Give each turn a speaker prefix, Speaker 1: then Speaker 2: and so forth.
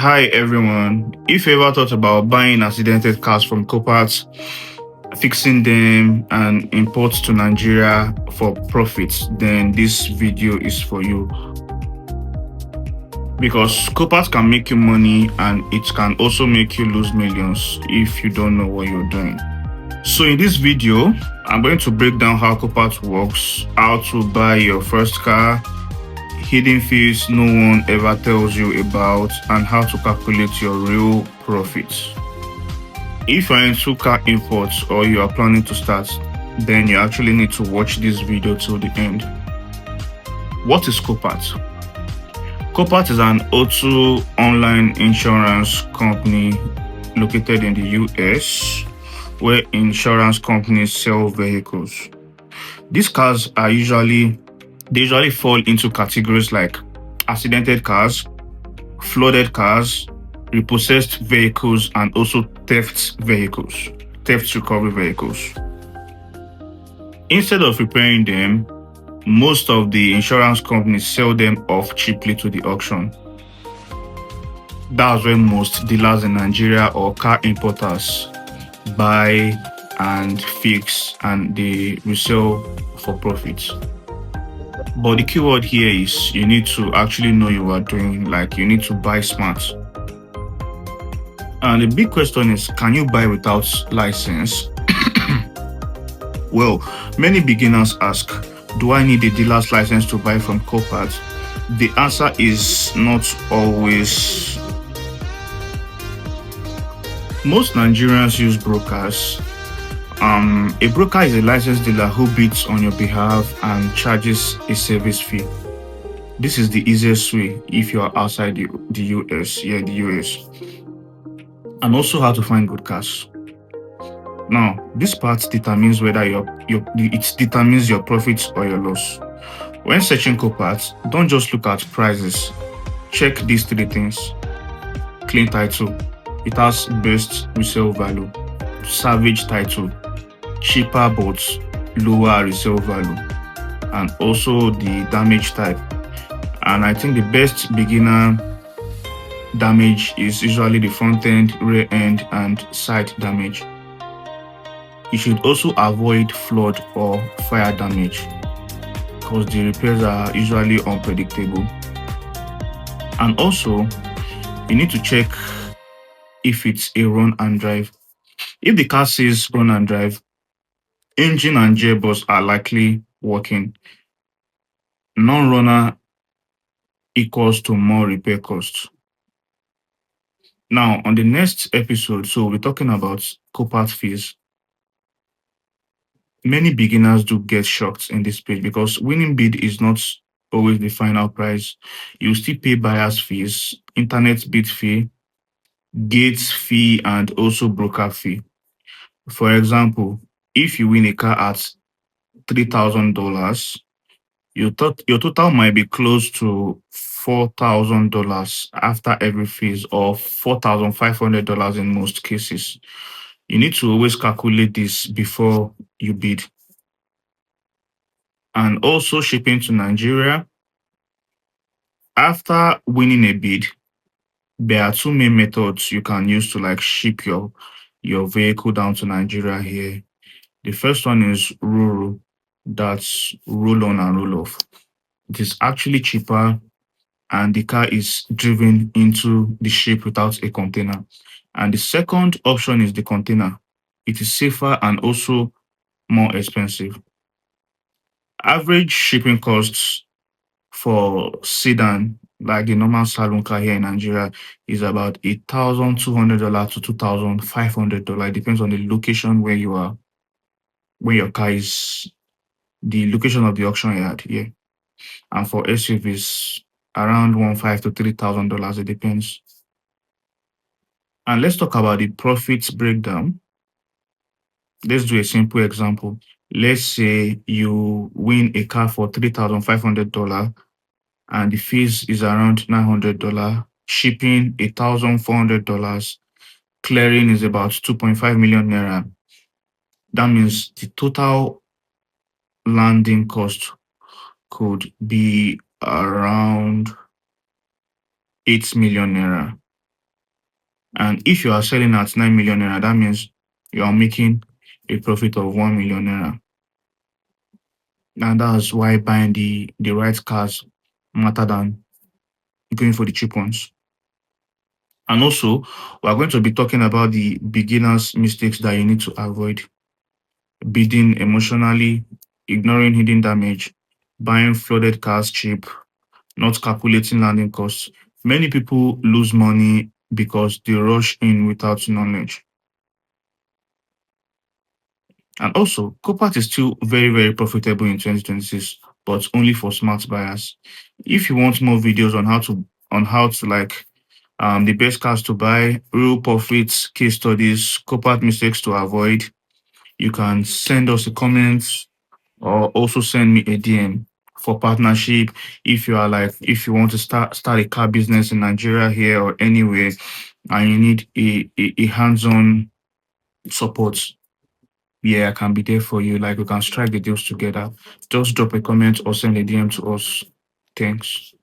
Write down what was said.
Speaker 1: Hi everyone. If you ever thought about buying accidented cars from Copart, fixing them and import to Nigeria for profits, then this video is for you. Because Copart can make you money and it can also make you lose millions if you don't know what you're doing. So in this video, I'm going to break down how Copart works, how to buy your first car, hidden fees no one ever tells you about, and how to calculate your real profits. If you're into car imports or you are planning to start, then you actually need to watch this video till the end. What is Copart? Copart is an auto online insurance company located in the US where insurance companies sell vehicles. These cars are usually fall into categories like accidented cars, flooded cars, repossessed vehicles, and also theft recovery vehicles. Instead of repairing them, most of the insurance companies sell them off cheaply to the auction. That's where most dealers in Nigeria or car importers buy and fix and they resell for profits. But the keyword here is you need to actually know you are doing, like you need to buy smart. And the big question is, can you buy without license? Well, many beginners ask, do I need a dealer's license to buy from Copart? The answer is not always. Most Nigerians use brokers. A broker is a licensed dealer who bids on your behalf and charges a service fee. This is the easiest way if you are outside the US, the US. And also how to find good cars. Now, this part determines whether it determines your profits or your loss. When searching Copart, don't just look at prices. Check these three things. Clean title. It has best resale value. Salvage title. Cheaper but lower resale value. And also the damage type. And I think the best beginner damage is usually the front end, rear end, and side damage. You should also avoid flood or fire damage because the repairs are usually unpredictable. And also, you need to check if it's a run and drive. If the car says run and drive, engine and gearbox are likely working. Non-runner equals to more repair costs. Now, on the next episode, so we're talking about Copart fees. Many beginners do get shocked in this page because winning bid is not always the final price. You still pay buyer's fees, internet bid fee, gates fee, and also broker fee. For example, if you win a car at $3,000, your total might be close to $4,000 after every fees, or $4,500 in most cases. You need to always calculate this before you bid. And also shipping to Nigeria. After winning a bid, there are two main methods you can use to ship your vehicle down to Nigeria here. The first one is RORO, that's roll on and roll off. It is actually cheaper and the car is driven into the ship without a container. And the second option is the container. It is safer and also more expensive. Average shipping costs for sedan, like the normal saloon car here in Nigeria, is about $1,200 to $2,500. It depends on the location where you are, where your car is, the location of the auction yard here. And for SUVs, around $1,500 to $3,000. It depends. And let's talk about the profits breakdown. Let's do a simple example. Let's say you win a car for $3,500 and the fees is around $900, shipping $1,400, clearing is about 2.5 million naira. That means the total landing cost could be around 8 million naira. And if you are selling at 9 million naira, that means you are making a profit of 1 million naira. And that's why buying the right cars matter than going for the cheap ones. And also, we are going to be talking about the beginners' mistakes that you need to avoid: bidding emotionally, ignoring hidden damage, buying flooded cars cheap, not calculating landing costs. Many people lose money because they rush in without knowledge. And also, Copart is still very, very profitable in 2026, but only for smart buyers. If you want more videos on how to like the best cars to buy, real profits, case studies, Copart mistakes to avoid, you can send us a comment or also send me a DM for partnership. If you are like, if you want to start a car business in Nigeria here or anywhere, and you need a hands-on support, yeah, I can be there for you. Like we can strike the deals together. Just drop a comment or send a DM to us. Thanks.